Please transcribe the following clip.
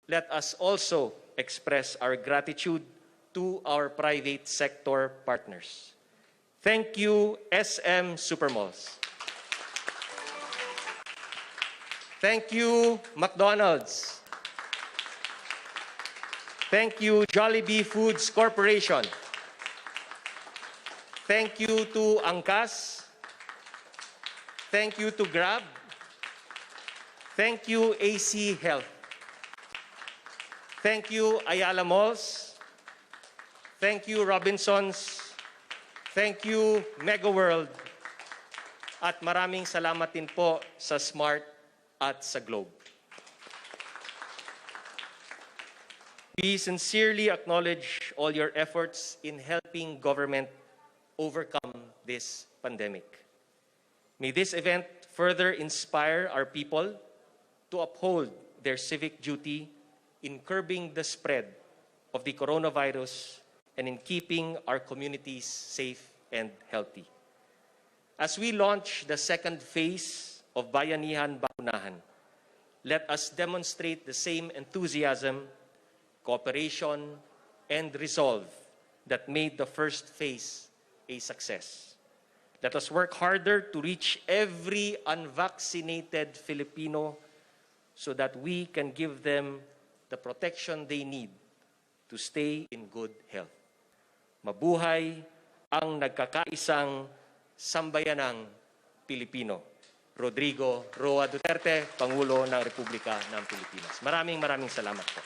let us also express our gratitude to our private sector partners. Thank you, SM Supermalls. Thank you, McDonald's. Thank you, Jollibee Foods Corporation. Thank you to Angkas. Thank you to Grab. Thank you, AC Health. Thank you, Ayala Malls. Thank you, Robinsons. Thank you, Mega World. At maraming salamat din po sa Smart at sa Globe. We sincerely acknowledge all your efforts in helping government overcome this pandemic. May this event further inspire our people to uphold their civic duty in curbing the spread of the coronavirus and in keeping our communities safe and healthy. As we launch the second phase of Bayanihan Bakunahan, let us demonstrate the same enthusiasm, cooperation, and resolve that made the first phase a success. Let us work harder to reach every unvaccinated Filipino so that we can give them the protection they need to stay in good health. Mabuhay ang nagkakaisang sambayanang Pilipino. Rodrigo Roa Duterte, Pangulo ng Republika ng Pilipinas. Maraming salamat po.